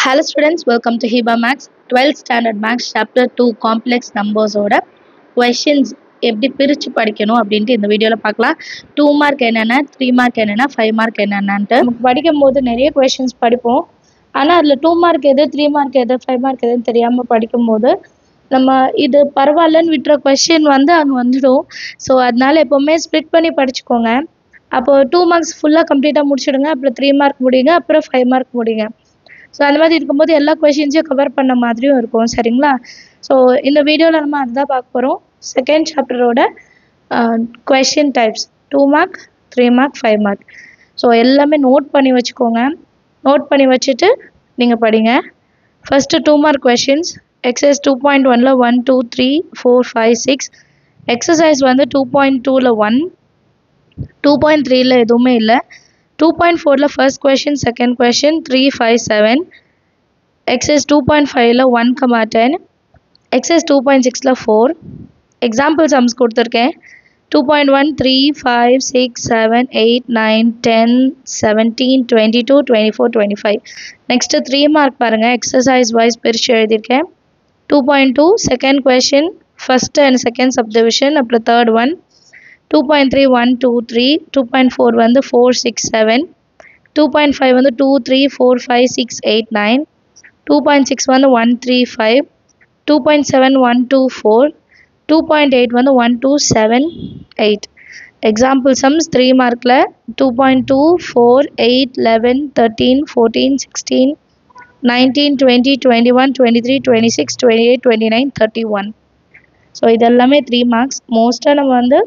Hello students, welcome to Hiba Max 12th standard Max chapter 2 complex numbers ஓட questions எப்படி பிரிச்சு படிக்கணும் அப்படின்ட்டு இந்த வீடியோல பார்க்கலாம். 2 மார்க் என்னென்ன, 3 மார்க் என்னென்ன, 5 மார்க் என்னென்னன்ட்டு நமக்கு படிக்கும்போது நிறைய questions படிப்போம். ஆனால் அதில் 2 மார்க் எது, 3 மார்க் எது, 5 மார்க் எதுன்னு தெரியாமல் படிக்கும்போது நம்ம இது பரவாயில்லன்னு விட்டுற கொஷின் வந்து அங்கே வந்துடும். ஸோ அதனால எப்போவுமே ஸ்ப்ளிட் பண்ணி படிச்சுக்கோங்க. அப்போ 2 மார்க்ஸ் ஃபுல்லாக கம்ப்ளீட்டாக முடிச்சுடுங்க, அப்புறம் 3 மார்க் முடியுங்க, அப்புறம் 5 மார்க் முடியுங்க. ஸோ அந்த மாதிரி இருக்கும்போது எல்லா கொஷின்ஸையும் கவர் பண்ண மாதிரியும் இருக்கும். சரிங்களா? ஸோ இந்த வீடியோவில் நம்ம அதுதான் பார்க்க போகிறோம். செகண்ட் சாப்டரோட question types 2 mark, 3 mark, 5 mark. So எல்லாமே நோட் பண்ணி வச்சுக்கோங்க. நோட் பண்ணி வச்சுட்டு நீங்கள் படிங்க. First 2 mark questions. எக்ஸசைஸ் 2.1ல் 1 2 3 4 5 6. எக்ஸசைஸ் வந்து 2.2ல் 1, 2.3ல் எதுவுமே இல்லை. 2.4ல் first question, second question 3 5 7. Exercise 2.5ல் 1, 10. எக்ஸசைஸ் 2.6ல் 4. எக்ஸாம்பிள் சம்ஸ் கொடுத்துருக்கேன். 2.1 3 5 6 7 8 9 10 17 22 24 25. நெக்ஸ்ட்டு 3 மார்க் பாருங்கள். எக்ஸசைஸ் வைஸ் பிரித்து எழுதியிருக்கேன். 2.2 second question, first and second subdivision, அப்புறம் தேர்ட் ஒன். 2.3 1 2 3. 2.4 வந்து 4 6 7. 2.5 வந்து 2 3 4 5 6 8 9. 2.6 வந்து 1 3 5. 2.7 1 2 4. 2.8 வந்து 1 2 7 8. எக்ஸாம்பிள் சம்ஸ் 3 மார்க்கில் 2.2 4 8 11 13 14 16 19 20 21 23 26 28 29 31. ஸோ இதெல்லாமே 3 மார்க்ஸ். மோஸ்ட்டாக நம்ம வந்து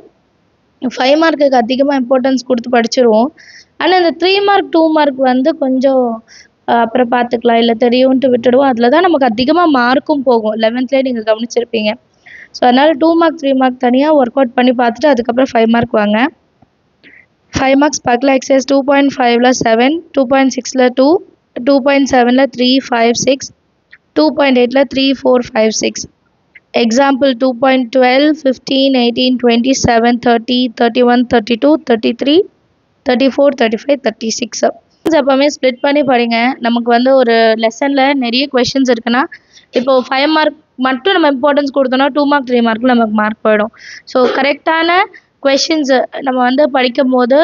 5 மார்க்குக்கு அதிகமாக இம்பார்ட்டன்ஸ் கொடுத்து படிச்சிருவோம். ஆனால் இந்த 3 மார்க் 2 மார்க் வந்து கொஞ்சம் அப்புறம் பார்த்துக்கலாம், இல்லை தெரியும்ன்ட்டு விட்டுடுவோம். அதில் தான் நமக்கு அதிகமாக மார்க்கும் போகும். 11th நீங்கள் கவனிச்சிருப்பீங்க. ஸோ அதனால் 2 மார்க் 3 மார்க் தனியாக ஒர்க் அவுட் பண்ணி பார்த்துட்டு அதுக்கப்புறம் 5 மார்க் வாங்க. 5 மார்க்ஸ் பார்க்கலாம். எக்ஸசைஸ் 2.5ல் 7, 2.6ல் 2, 2.7ல் 3 5 6, 2.8ல் 3 4 5 6. எக்ஸாம்பிள் 2.12 15 18 27 30 31 32 33 34 35 36. எப்போவுமே ஸ்ப்ளிட் பண்ணி படிங்க. நமக்கு வந்து ஒரு லெசனில் நிறைய கொஷின்ஸ் இருக்குன்னா, இப்போது 5 மார்க் மட்டும் நம்ம இம்பார்ட்டன்ஸ் கொடுத்தோன்னா 2 மார்க் 3 மார்க்கில் நமக்கு மார்க் போயிடும். ஸோ கரெக்டான கொஷின்ஸு நம்ம வந்து படிக்கும் போது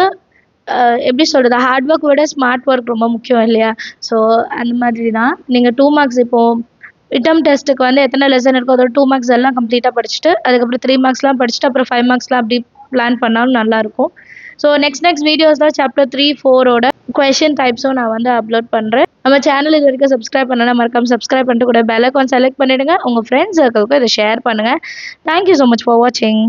எப்படி சொல்கிறது, ஹார்ட் ஒர்க் விட ஸ்மார்ட் ஒர்க் ரொம்ப முக்கியம் இல்லையா? ஸோ அந்த மாதிரி தான் நீங்கள் 2 மார்க்ஸ் இப்போது ரிட்டம் டெஸ்ட்டுக்கு வந்து எத்தனை லெசன் இருக்கோ அதோட 2 மார்க்ஸ் எல்லாம் கம்ப்ளீட்டாக படிச்சுட்டு அதுக்கப்புறம் 3 மார்க்ஸ்லாம் படிச்சுட்டு அப்புறம் 5 மார்க்ஸ்லாம் அப்படி பிளான் பண்ணாலும் நல்லாயிருக்கும். ஸோ நெக்ஸ்ட் வீடியோஸில் சாப்டர் 3 4ஓட கொஷின் டைப்ஸும் நான் வந்து அப்லோட் பண்ணுறேன். நம்ம சேனல் இது வரைக்கும் சப்ஸ்கிரைப் பண்ணலாம், மறக்காம சப்ஸ்கிரைப் பண்ணிட்டு கூட பெல் ஐகான் செலக்ட் பண்ணிவிடுங்க. உங்கள் ஃப்ரெண்ட்ஸ் சர்க்கிளுக்கு இதை ஷேர் பண்ணுங்கள். தேங்க்யூ ஸோ மச் ஃபார் வாட்சிங்.